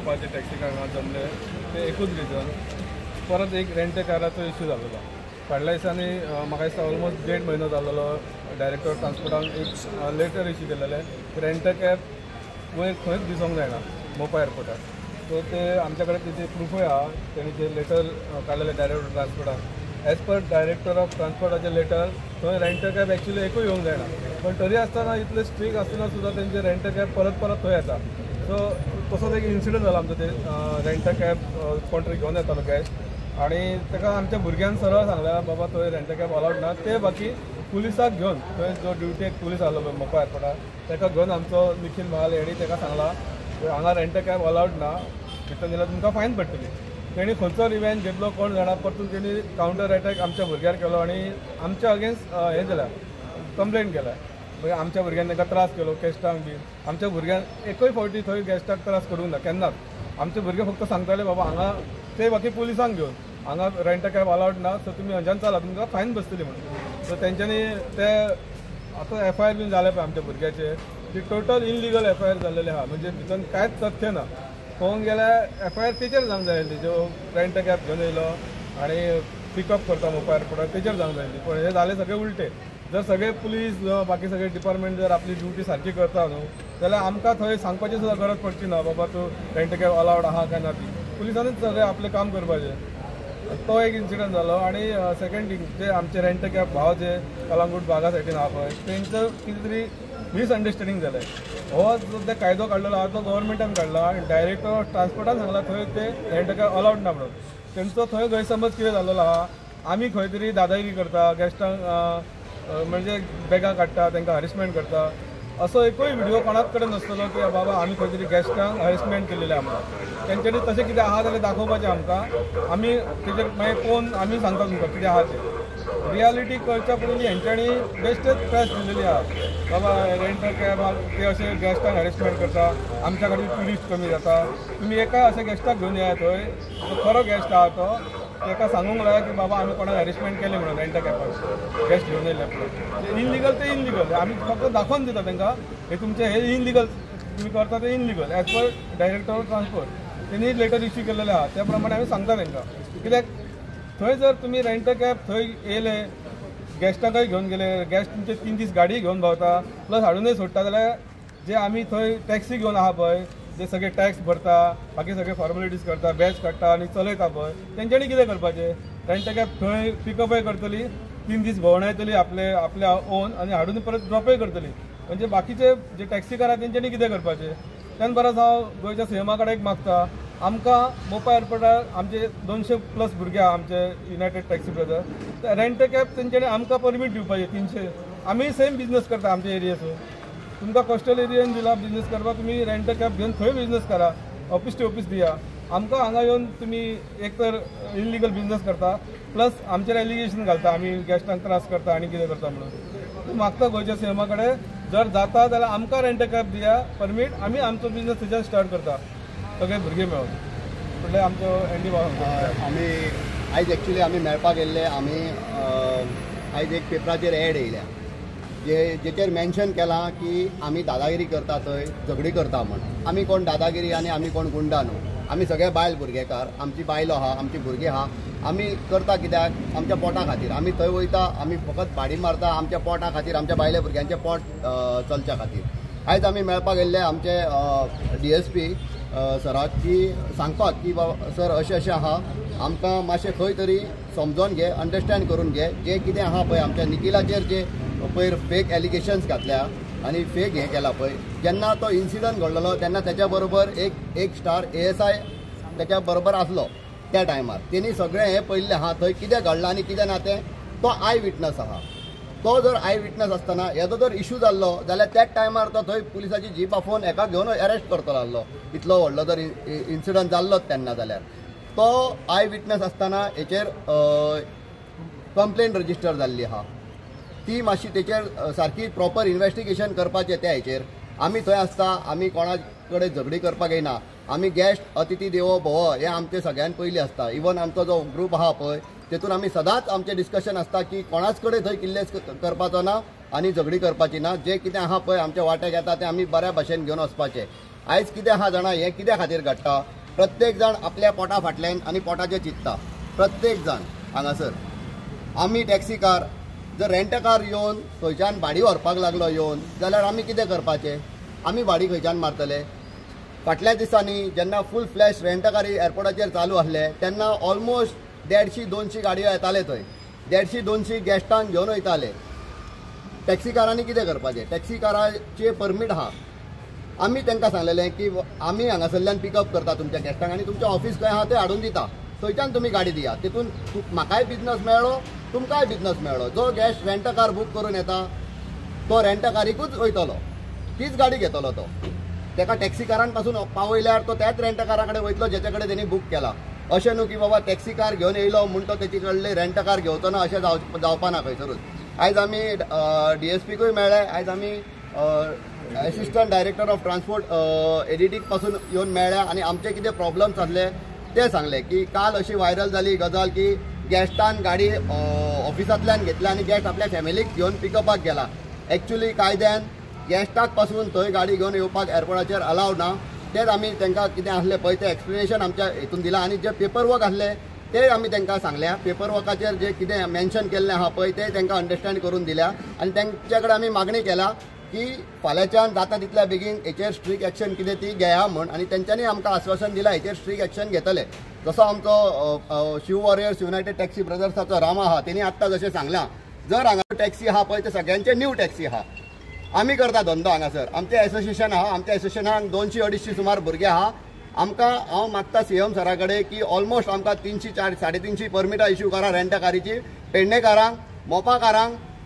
मोपाचे taxi car जमले ते एकूच रिजन परत एक रेंट काराचो इश्यू जाल्लो फाटल्या दिसांनी म्हाका दिसता ऑलमोस्ट 1.5 म्हयनो जाल्लो डायरेक्टर ऑफ ट्रान्सपोर्टान एक लेटर इश्यू केलेले रेंट कॅब वयर खंयच दिसूंक जायना मोपा एअरपोर्टार सो ते आमच्या कडेन तेजे प्रूफय आहा तेणी जे लेटर काडलेले डायरेक्टर ऑफ ट्रान्सपोर्टान एज पर डायरेक्टर ऑफ ट्रान्सपोर्टाचे लेटर थंय रेंट कॅब एक्चुली एकूय येवंक जायना पण तरी आसतना इतले स्ट्रिक्ट आसतना सुद्दां तेंचे रेंट कॅब परत थंय येता सो तसोच एक इन्सिडंट जाला आमचो ते रेंट कॅब कोण तरी घेवन येतालो गेस्ट आणि ताका आमच्या भुरग्यान सरळ सांगल्या बाबा थंय रेंट कॅब अलाउड ना ते बाकी पुलिसाक घेवन थंय जो ड्युटेक पुलीस आसलो पळय मोपा एअरपोर्टार ताका घेवन आमचो निखिल महाल हेणी ताका सांगला हांगा रेंट कॅब अलाउड ना भितर गेल्यार तुमकां फायन पडटली तेणी खंयचो रिवेंज घेतलो कोण जाणा परतून तेणी कावंटर अटॅक आमच्या भुरग्यार केलो आणि आमच्या अगेन्स्ट हे केल्या कंप्लेंट केल्या म्हणजे आमच्या भुरग्यांनी ताका त्रास केलो गेस्टांक बी आमच्या भुरग्यांक एकूय फावटी थंय गेस्टाक त्रास करूंक ना केन्नाच आमचे भुरगे फक्त सांगताले बाबा हांगा ते बाकी पुलिसांक घेवन हांगा रेंट कॅब अलाउड ना सो तुमी हंजान चला तुमकां फायन बसतली म्हणून सो तेंच्यांनी ते आतां FIR बीन जाले पळय आमच्या भुरग्याचे ती टोटल इनलिगल FIR जाल्लेली आहा म्हणजे भितर कांयच तथ्य ना पळोवंक गेल्यार FIR तेचेर जावंक जाय आसली जो रेंट कॅब घेवन येयलो आनी पिकअप करता मोपा एअरपोर्टार तेचेर जावंक जाय आसली पण हे जाले सगळे उलटे जर सगळे पुलीस बाकी सगळे डिपार्टमेंट जर आपली ड्युटी सारखी करता न्हू जाल्यार आमकां थंय सांगपाची सुद्दां गरज पडची ना बाबा तूं रेंट कॅब अलाउड आहा काय ना ती पुलिसांनीच सगळें आपलें काम करपाचें तो एक इन्सिडंट जालो आणि सेकंड थिंग जे आमचे रेंट कॅब भाव जे कलंगूट बागा सायडीन आहा पळय तेंचं कितें तरी मिसअंडरस्टँडींग जालें हो जो ते कायदो काडलेलो आहा तो गव्हर्मेंटान काडला आनी डायरेक्टर ऑफ ट्रान्सपोर्टान सांगला थंय ते रेंट कॅब अलाउड ना म्हणून तेंचो थंय गैरसमज कितें जाल्लो आहा आमी खंय तरी दादागिरी करता गेस्टांक म्हणजे बॅगां काडटा तांकां हॅरेसमेंट करता असो एकूय व्हिडिओ कोणाच कडेन नासतलो की बाबा आमी खंय तरी गेस्टांक हॅरेसमेंट केलेलें आमकां तेंच्यांनी तशें कितें आहा जाल्यार दाखोवपाचें आमकां आमी तेजेर मागीर पळोवन आमी सांगता तुमकां कितें आहा तें रियालिटी कळच्या पयलीं हेंच्यांनी बेश्टेच प्रेस दिलेली आहा बाबा रेंट कॅब ते अशें गेस्टांक हॅरेसमेंट करता आमच्या कडेन ट्युरिस्ट कमी जाता तुमी एका अशें गेस्टाक घेवन येया थंय तो खरो गेस्ट आहा तो ताका सांगूंक लाया की बाबा आमी कोणाक हॅरेसमेंट केलें म्हणून रेंट कॅबाक गेस्ट घेवन येयले पळय इनलिगल ते इनलिगल आमी फक्त दाखोवन दिता तांकां हे तुमचे हे इनलिगल तुम्ही करता ते illegal age per director of transport त्यांनी लेटर इश्यू केलेले आहा त्या प्रमाणे आमी सांगता तांकां कित्याक थंय जर तुमी रेंट कॅब थंय येयले गेस्टाकय घेवन गेले गेस्ट तुमचे 3 दीस गाडी घेवन भोंवता प्लस हाडूनय सोडटा जाल्यार जे आमी थंय टॅक्सी घेवन आहा पळय जे सगळे टॅक्स भरता बाकी सगळे फॉर्मेलिटीज करता बॅच काडटा आनी चलयता पळय तेंच्यांनी कितें करपाचें रेंट कॅब थंय पिकअपय करतली 3 दीस भोंवडायतली आपल्या ओन आनी हाडून परत ड्रॉपय करतली म्हणजे बाकीचे जे टॅक्सीकार आहा तेंच्यांनी कितें करपाचें त्यान परस हांव गोंयच्या सीएमा कडेन मागता आमकां मोपा एअरपोर्टार आमचे 200+ भुरगे आहा आमचे United taxi brother rent cab तेंच्यांनी आमकां परमीट दिवपाचें 300 आमी सेम बिजनेस करता आमच्या एरियेचो तुमकां कोस्टल एरियेन दिला बिजनेस करपाक तुमी रेंट कॅब घेवन थंय बिजनेस करा ऑफिस टू ऑफिस दिया आमकां हांगा येवन तुमी एक तर इनलिगल बिजनेस करता प्लस आमचेर एलिगेशन घालता आमी गेस्टांक त्रास करता आनी कितें करता म्हणून मागता गोंयच्या सीएमा कडेन जर जाता जाल्यार आमकां रेंट कॅब दिया परमीट आमी आमचो बिजनेस थंयच्यान स्टार्ट करता सगळे भुरगे मेळून म्हटल्यार आमचो एंडी आमी आयज एक्चुली आमी मेळपाक येयल्ले आमी आयज एक पेपराचेर एड येयल्या जेचेर मेन्शन केलां की आमी दादागिरी करता थंय झगडी करता म्हण आमी कोण दादागिरी आनी आमी कोण गुंडा न्हू आमी सगळे बायल भुरगेकार आमची बायलो आहा आमची भुरगीं आहा आमी करता कित्याक आमच्या पोटा खातीर आमी थंय वयता आमी फकत भाडी मारता आमच्या पोटा खातीर आमच्या बायले भुरग्यांचें पोट चलच्या खातीर आयज आमी मेळपाक येयल्ले आमचे DSP सराक की सांगपाक की बाबा सर अशें अशें आहा आमकां मातशें खंय तरी समजोन घे अंडरस्टँड करून घे जे कितें आहा पळय आमच्या निखिलाचेर जे पयर फेक एलिगेशन्स घातल्या आनी फेक हें केला पळय जेन्ना तो इन्सिडंट घडलेलो तेन्ना त्याच्या बरोबर एक स्टार ASI त्याच्या बरोबर आसलो त्या टायमार तेणी सगळें हें पळयल्लें आहा थंय कितें घडलां आनी कितें ना तें तो आय विटनस आहा तो जर आय विटनस आसतना हेजो जर इशू जाल्लो जाल्यार त्याच टायमार तो थंय पुलिसाची जीप आफोवन एका घेवन अरेस्ट करतलो आसलो इतलो व्हडलो जर इन्सिडंट जाल्लोच तेन्ना जाल्यार तो आय विटनस आसतना हेचेर कंप्लेंट रजिस्टर जाल्ली आहा ती मातशी तेचेर सारकी प्रॉपर इन्वेस्टिगेशन करपाचें त्या हेचेर आमी थंय आसता आमी कोणा कडेन झगडी करपाक येना आमी गेस्ट अतिथी देवो भव हें आमचें सगळ्यान पयलीं आसता इवन आमचो जो ग्रूप आहा पळय तेतून आमी सदांच आमचें डिस्कशन आसता की कोणाच कडेन थंय किल्लेस करपाचो ना आनी झगडी करपाची ना जें कितें आहा पळय आमच्या वाट्याक येता तें आमी बऱ्या भाशेन घेवन वचपाचें आयज कितें आहा जाणा हें कित्या खातीर घडटा प्रत्येक जाण आपल्या पोटा फाटल्यान आनी पोटाचें चिंतता प्रत्येक जाण हांगासर. आमी टॅक्सी कार जर रेंट कार येवन खंयच्यान भाडी व्हरपाक लागलो येवन जाल्यार आमी कितें करपाचें? आमी भाडी खंयच्यान मारतले? फाटल्या दिसांनी जेन्ना फूल फ्लॅश रेंट कारी एअरपोर्टाचेर चालू आसले तेन्ना ऑलमोस्ट 150-200 गाडयो येताले थंय. 150-200 गॅस्टांक घेवन वयताले. टॅक्सी कारांनी कितें करपाचें? टॅक्सी काराचे परमीट आहा. आमी तांकां सांगलेलें की आमी हांगासरल्यान पिकअप करता तुमच्या गॅस्टांक आनी तुमचें ऑफिस खंय आहा थंय हाडून दिता. थंयच्यान तुमी गाडी दिया. तितून म्हाकाय बिजनस मेळ्ळो, तुमकांय बिजनस मेळ्ळो. जो गॅस्ट रेंट कार बूक करून येता तो रेंट कारीकूच वयतलो, तीच गाडी घेतलो तो. ताका टॅक्सी कारान पासून पावयल्यार तो त्याच रेंट कारा कडेन वयतलो जेचे कडेन तेणी बूक केला. अशें न्हू की बाबा टॅक्सी कार घेवन येयलो म्हणून तो तेचे कडले रेंट कार घेवचो ना, अशें जावपा ना खंयसरूच. आयज आमी DSPकूय मेळ्ळे, आयज आमी असिस्टंट डायरेक्टर ऑफ ट्रान्सपोर्ट एडिटीक पासून येवन मेळ्ळ्या आनी आमचे कितें प्रॉब्लम्स आसले ते सांगले की काल अशी व्हायरल जाली गजाल की गॅस्टान गाडी ऑफिसांतल्यान घेतल्या आनी गॅस्ट आपल्या फॅमिलीक घेवन पिकअपाक गेला. एक्चुली कायद्यान गॅस्टाक पासून थंय गाडी घेवन येवपाक एअरपोर्टाचेर अलावड ना. तेच आमी तांकां कितें आसलें पळय तें एक्सप्लेनेशन आमच्या हितून दिलां आनी जे पेपर वर्क आसले ते आमी तांकां सांगल्या. पेपर वर्काचेर जे कितें मेन्शन केल्लें आहा पळय ते तांकां अंडरस्टँड करून दिल्या आनी तांचे कडेन आमी मागणी केल्या की फाल्यांच्यान जाता तितल्या बेगीन हेचेर स्ट्रीक एक्शन कितें ती घेया म्हण. आनी तेंच्यांनी आमकां आश्वासन दिलां हेचेर स्ट्रीक एक्शन घेतले. जसो आमचो शिव वॉरियर्स युनायटेड टॅक्सी ब्रदर्साचो रामा आहा तेणी आत्तां जशें सांगलां जर हांगा टॅक्सी आहा पळय ते सगळ्यांचे न्यू टॅक्सी आहा. आमी करता धंदो हांगासर. आमचें एसोसिएशन आहा, आमच्या एसोसिएशनाक 200-250 सुमार भुरगे आहा. आमकां हांव मागता CM सरा कडेन की ऑलमोस्ट आमकां 300-350 परमिटां इश्यू करा रेंट कारीची. पेडणेकारांक,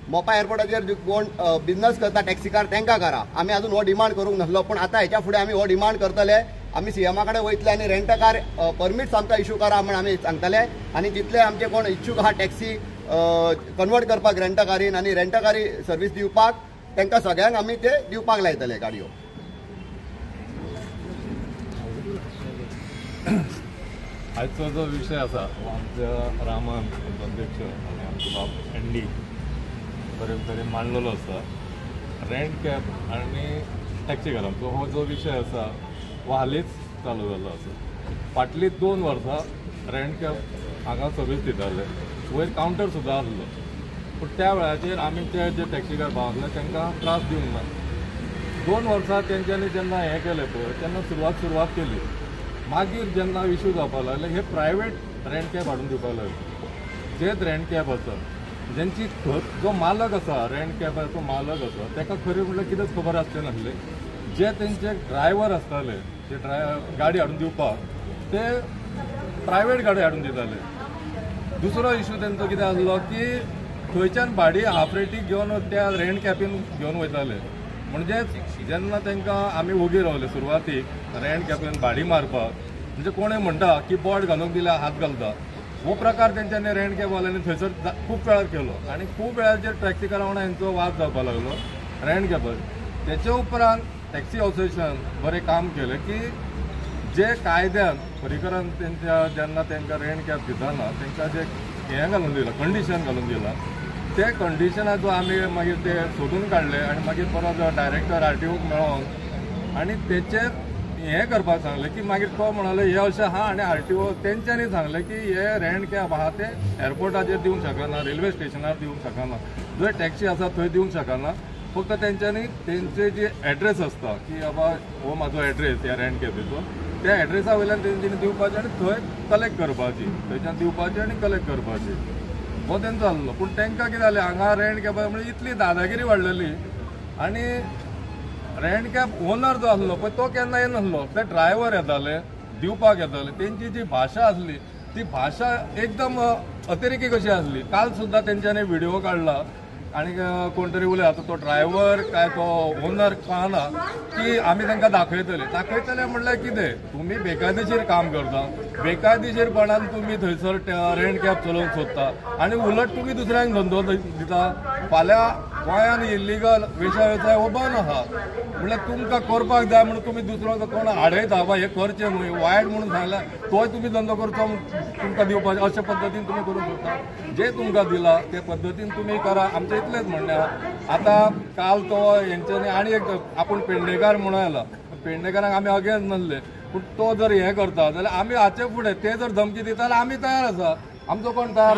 मोपा एअरपोर्टाचेर कोण बिजनस करता टॅक्सी कार तांकां करा. आमी अजून हो डिमांड करूंक नासलो पूण आतां हेच्या फुडें आमी हो डिमांड करतले. आमी CM कडेन वयतले आनी रेंट कार परमीट्स आमकां इश्यू करा म्हण आमी सांगतले. आनी जितले आमचे कोण इच्छूक आहा टॅक्सी कन्वर्ट करपाक रेंट कारीन आनी रेंट कारी सर्वीस दिवपाक तांकां सगळ्यांक आमी ते दिवपाक लायतले गाडयो. आजचो जो विशय आसा आमच्या रामान अध्यक्ष आनी आमचो बाब एनडी बरें तरेन मांडलेलो आसा. रेंट कॅब आनी टॅक्सी कारांचो हो जो विशय आसा हो हालींच चालू जाल्लो आसा. फाटलीं 2 वर्सां रेंट कॅब हांगा सर्वीस दिताले. वयर कावंटर सुद्दां आसलो पूण त्या वेळाचेर आमी ते जे टॅक्सी कार भाव आसले तांकां त्रास दिवंक ना. 2 वर्सां तेंच्यांनी जेन्ना हें केलें पळय तेन्ना सुरवात केली. मागीर जेन्ना इश्यू जावपाक लागले हे प्रायवेट रेंट कॅब हाडून दिवपाक लागले. जेच रेंट कॅब आसा जेंची जो मालक आसा रेंट कॅबाचो मालक आसा ताका खरें म्हणल्यार कितेंच खबर आसचें नासलें. जे तेंचे ड्रायव्हर आसताले जे गाडी हाडून दिवपाक ते प्रायवेट गाडी हाडून दिताले. दुसरो इश्यू तेंचो कितें आसलो की थंयच्यान भाडी हाफ रेटीक घेवन त्या रेंट कॅबीन घेवन वयताले. म्हणजे जेन्ना तांकां आमी ओगी रावले सुरवातीक रेंट कॅबीन भाडी मारपाक म्हणजे कोणें म्हणटा की बोट घालूंक दिल्यार हात घालता हो प्रकार तेंच्यांनी रेंट कॅबवाल्यांनी थंयसर खूब वेळार केलो आनी खूब वेळाचेर टॅक्सी कारा वांगडा हेंचो वाद जावपाक लागलो रेंट कॅबार. तेचे उपरांत टॅक्सी असोसिएशन बरें काम केलें की जे कायद्यान पर्रीकरान तेंच्या जेन्ना तांकां रेंट कॅब दितना तांकां जे हें घालून दिलां कंडिशन घालून दिलां ते कंडिशनाचो आमी मागीर ते सोदून काडले आनी मागीर परत डायरेक्टर RTOक मेळोन आनी तेचेर हें करपाक सांगलें की मागीर तो म्हणलो हे अशें आहा आनी RTO तेंच्यांनी सांगलें की हे रेंट कॅब आहा ते एअरपोर्टाचेर दिवंक शकना, रेल्वे स्टेशनार दिवंक शकना, जंय टॅक्सी आसा थंय दिवंक शकना. फक्त तेंच्यांनी तेंचे जे एड्रेस आसता की बाबा हो म्हाजो एड्रेस ह्या रेंट कॅबीचो त्या एड्रेसा वयल्यान तेंच्यांनी दिवपाचें आनी थंय कलेक्ट करपाची, थंयच्यान दिवपाची आनी कलेक्ट करपाची हो तेंचो आसलो. पूण तांकां कितें जालें हांगा रेंट कॅबा म्हणजे इतली दादागिरी वाडलेली आनी रेंट कॅब ओनर जो आसलो पळय तो केन्ना येनासलो. ते ड्रायव्हर येताले दिवपाक येताले. तेंची जी भाशा आसली ती भाशा एकदम अतिरेकी कशी आसली. काल सुद्दां तेंच्यांनी व्हिडिओ काडला आनी कोण तरी उलय आतां तो ड्रायव्हर काय तो ओनर कळना की आमी तांकां दाखयतले म्हणल्यार कितें तुमी बेकायदेशीर काम करता, बेकायदेशीरपणान तुमी थंयसर रेंट कॅब चलोवंक सोदता आनी उलट तुमी दुसऱ्यांक धंदो दिता. फाल्यां गोंयान इल्लीगल वेवसाय हो बंद आहा म्हणल्यार तुमकां करपाक जाय म्हणून तुमी दुसरो कोण आडयता बा हे करचें न्हय वायट म्हणून सांगल्यार तोय तुमी धंदो करचो तुमकां दिवपाचें अशे पद्दतीन तुमी करूंक सोदता. जे तुमकां दिला ते पद्दतीन तुमी करा आमचें इतलेंच म्हणणें आहा. आतां काल तो हेंच्यांनी आनी एक आपूण पेडणेकार म्हणून आयला पेडणेकारांक आमी अगेन्स्ट नासले पूण तो जर हे करता जाल्यार आमी हाचे फुडें ते जर धमकी दिता जाल्यार आमी तयार आसा. आमचो कोण तयार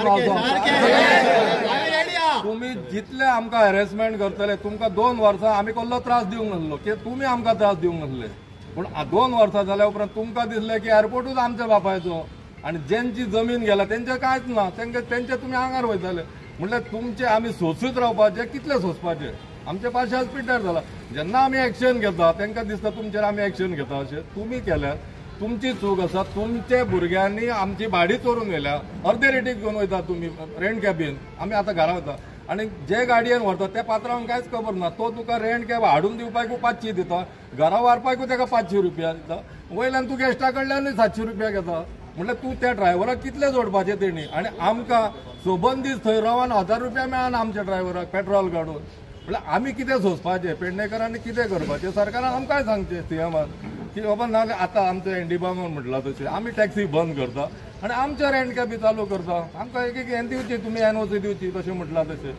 तुम्ही जितले आमकां हॅरेसमेंट करतले तुमकां 2 वर्सां आमी कसलो त्रास दिवंक नासलो की तुमी आमकां त्रास दिवंक नासले. पूण 2 वर्सां जाल्या उपरांत तुमकां दिसलें की एअरपोर्टूच आमच्या बापायचो आनी ज्यांची जमीन गेला तेंचें कांयच ना, तेंचे तुमी आंगार वयताले. म्हणल्यार तुमचे आमी सोंसूच रावपाचे कितले सोंसपाचे. आमचे पाशास पिड्ड्यार जाला. जेन्ना आमी एक्शन घेता तेंकां दिसता तुमचेर आमी एक्शन घेता अशें. तुमी केल्यार तुमची चूक आसा. तुमचे भुरग्यांनी आमची भाडी चोरून गेल्या. अर्दे रेटीक घेवन वयता तुमी रेंट कॅबीन. आमी आतां घरा वता आनी जे गाडयेन व्हरता त्या पात्रांक कांयच खबर ना. तो तुका रेंट कॅब हाडून दिवपाकूय 500 दिता, घरा व्हरपाकूय ताका 500 रुपया दिता, वयल्यान तूं गॅस्टा कडल्यानूय 700 रुपया घेता. म्हणल्यार तूं त्या ड्रायव्हराक कितले जोडपाचे तेणी. आनी आमकां सबंदीस थंय रावन 1000 रुपया मेळना आमच्या ड्रायव्हराक पेट्रोल काडून. म्हळ्यार आमी कितें सोंसपाचें, पेडणेकरांनी कितें करपाचें, सरकारान आमकांय सांगचें सीएमान की बाबा ना आतां आमचो एनडी बांगोन म्हटला तशें आमी टॅक्सी बंद करता आनी आमच्या रेंट कॅबी चालू करता. आमकां एक हें दिवची, तुमी एनओसी दिवची तशें म्हटलां तशें.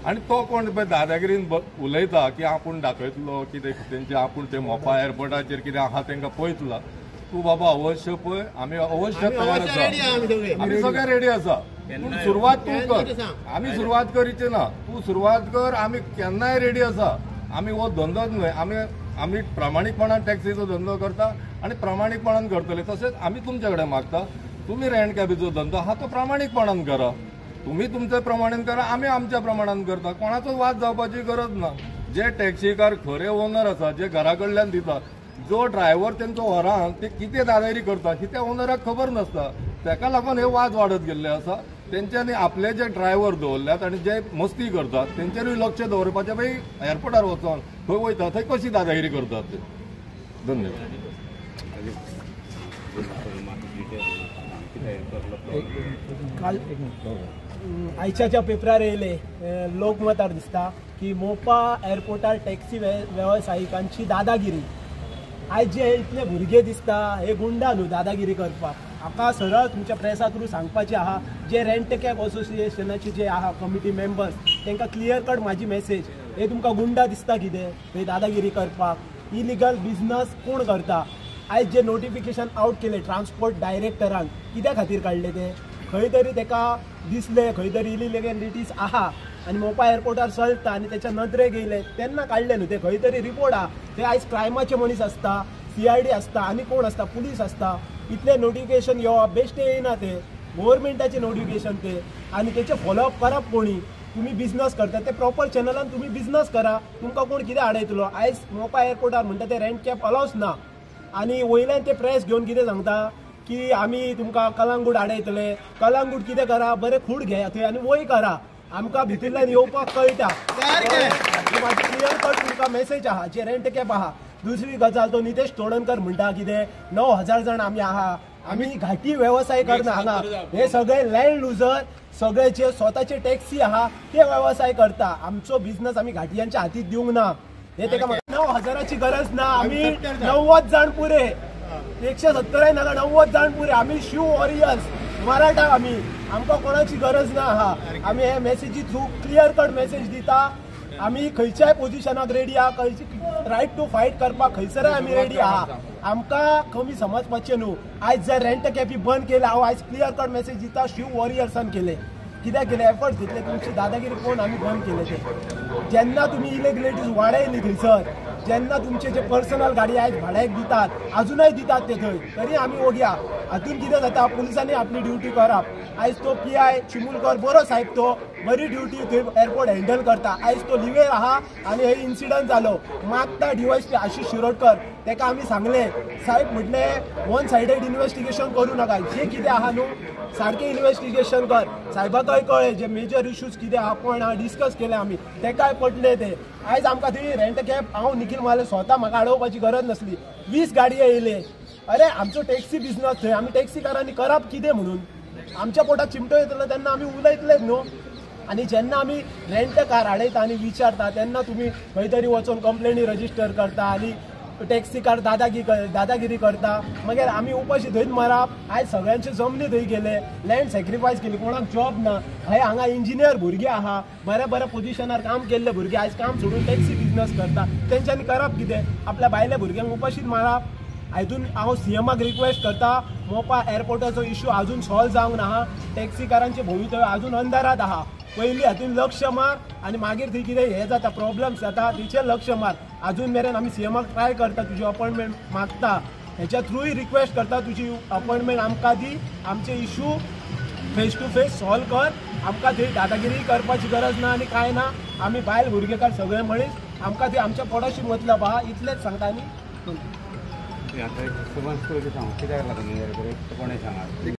आनी तो कोण पळय दादागिरीन उलयता की आपूण दाखयतलो कितें तेंचे आपूण ते मोपा एअरपोर्टाचेर कितें आहा तेंकां पळयतला. तूं बाबा अवश्य पळय, आमी अवश्य तयार आसा, आमी सगळे रेडी आसा. पूण सुरवात तूं कर, आमी सुरवात करीची ना, तूं सुरवात कर. आमी केन्नाय रेडी आसा. आमी हो धंदोच न्हय, आमी प्रामाणीकपणान टॅक्सीचो धंदो करता आनी प्रामाणीकपणान करतले. तशेंच आमी तुमचे कडेन मागता तुमी रेंट कॅबीचो धंदो आहा तो प्रामाणीकपणान करा. तुमी तुमच्या प्रमाणान करा, आमी आमच्या प्रमाणान करता. कोणाचो वाद जावपाची गरज ना. जे टॅक्सीकार खरे ओनर आसा, जे घरा कडल्यान दिता, जो ड्रायव्हर तेंचो व्हरान ते कितें दादागिरी करता ही त्या ओनराक खबर नासता. ताका लागून हे वाद वाडत गेल्ले आसा. तेंच्यांनी आपले जे ड्रायव्हर दवरल्यात आनी जे मस्ती करतात तेंचेरूय लक्ष दवरपाचें. भाई एअरपोर्टार वचोन खंय वयता थंय कशी दादागिरी करतात ते. धन्यवाद. काल आयच्या पेपरार येयले लोकमतार दिसता की मोपा एअरपोर्टार टॅक्सी वेवसायिकांची दादागिरी. आयज जे इतले भुरगे दिसता हे गुंडा न्हू दादागिरी करपाक. म्हाका सरळ तुमच्या प्रेसा थ्रू सांगपाचें आहा, जे रेंट कॅब असोसिएशनाचे जे आहा कमिटी मेंबर्स तांकां क्लियर कट म्हाजी मेसेज. हे तुमकां गुंडा दिसता कितें हे दादागिरी करपाक. इलिगल बिझनस कोण करता. आयज जे नोटिफिकेशन आउट केले ट्रान्सपोर्ट डायरेक्टरान कित्या खातीर काडले ते. खंय तरी ताका दिसले खंय तरी इलिगॅलिटीज आहा आनी मोपा एअरपोर्टार चलता आनी त्याच्या नदरेक येयले तेन्ना काडले न्हू ते. खंय तरी रिपोर्ट आहा ते आयज क्रायमाचे मनीस आसता, CID आसता आनी कोण आसता, पुलीस आसता. इतले नोटिफिकेशन येवप बेश्टे येयना ते, गव्हर्मेंटाचे नोटिफिकेशन ते आनी तेचे फॉलोअप करप कोणी. तुम्ही बिझनस करता ते प्रॉपर चॅनलान तुम्ही बिझनस करा. तुमकां कोण कितें आडयतलो. आयज मोपा एअरपोर्टार म्हणटा ते रेंट कॅब अलाउज ना आनी वयल्यान ते प्रेस घेवन कितें सांगता की आमी तुमकां कलंगूट आडयतले. कलंगूट कितें करा, बरें खूड घेया थंय आनी वय करा. आमकां भितरल्यान येवपाक कळटा. म्हाजी क्लियर कट तुमकां मेसेज आहा जे रेंट कॅब आहा. दुसरी गजाल तो नितेश तोडणकर म्हणटा कितें 9000 जण आमी आहा, आमी घाटी वेवसाय करना हांगा. हे सगळे लँड लुजर, सगळे जे स्वताचे टॅक्सी आहा ते वेवसाय करता. आमचो बिझनस आमी घाटियांच्या हातीत दिवंक ना. हे ताका 9000ची गरज ना. आमी 90 जाण पुरे, 170 नाका 90 जाण पुरे. आमी शिव वॉरियर्स मराठा. आमकां कोणाची गरज ना आहा. आमी हे मेसेजी थ्रू क्लियर कट मेसेज दिता. आमी खंयच्याय पोजिशनाक रेडी आहा, खंयची रायट टू फायट करपाक खंयसराय आमी रेडी आहा. आमकां कमी समजपाचें न्हू. आयज जर रेंट कॅबी बंद केले, हांव आयज क्लियर कट मेसेज दिता शिव वॉरियर्सान केले. कित्याक केले, एफर्ट्स घेतले. तुमची दादागिरी पळोवन आमी बंद केले ते. जेन्ना तुमी इलिगलिटीज वाडयली थंयसर, जेन्ना तुमचे जे पर्सनल गाडी आयज भाड्याक दितात, अजूनय दितात ते थंय, तरी आमी वोगया. हातून कितें जाता, पुलिसांनी आपली ड्युटी करप. आयज तो PI चिमुलकर बरो साहेब, तो बरी ड्युटी थंय एअरपोर्ट हँडल करता. आयज तो लिव्हेर आहा आनी हे इन्सिडंट जालो. मागता DYSP आशिष शिरोडकर, ताका आमी सांगले साहेब म्हटले वन सायडेड इन्व्हेस्टिगेशन करूं नाका. जे कितें आहा न्हू सारकें इन्व्हेस्टिगेशन कर. साहेबाकय कळ्ळें जे मेजर इश्यूज कितें आहा पॉयंट आहा डिस्कस केले आमी, तेकाय पटले ते. आयज आमकां थंय रेंट कॅब हांव निखील माले स्वता म्हाका अडोवपाची गरज नासली. 20 गाडयो येयले. अरे आमचो टॅक्सी बिझनस थंय, आमी टॅक्सीकारांनी करप कितें म्हणून. आमच्या पोटात चिमटो येतलो तेन्ना आमी उलयतलेच न्हू. आनी जेन्ना आमी रेंट कार आडयता आनी विचारता तेन्ना तुमी खंय तरी वचून कंप्लेनी रजिस्टर करता आनी टॅक्सी कार दादागिरी करता. मागीर आमी उपाशी थंयच मरप. आयज सगळ्यांचे जमनी थंय गेले, लँड सॅक्रिफायस केली, कोणाक जॉब ना. हांगा इंजिनियर भुरगे आहा, बऱ्या पोजिशनार काम केल्ले भुरगे आयज काम सोडून टॅक्सी बिझनस करता. तेंच्यांनी करप कितें. आपल्या भायल्या भुरग्यांक उपाशीच मारप. हातून हांव सीएमाक रिक्वेस्ट करता, मोपा एअरपोर्टाचो इश्यू अजून सॉल्व जावंक ना, टॅक्सीकारांचे भवितव्य अजून अंधारात आहा. पयलीं हातून लक्ष मार आनी मागीर थंय कितें हे जाता प्रॉब्लेम्स जाता तेचेर लक्ष मार. अजून मेरेन आमी सीएमाक ट्राय करता, तुजी अपॉइंटमेंट मागता, हेच्या थ्रूय रिक्वेस्ट करता तुजी अपॉइंटमेंट आमकां दी, आमचे issue face to face solve कर. आमकां थंय दादागिरी करपाची गरज ना आनी कांय ना. आमी बायल भुरगेकार सगळे मनीस, आमकां थंय आमच्या पोटाशी मतलब आहा, इतलेंच सांगता आनी आता एक समज कित्याक लागून कोणें सांगा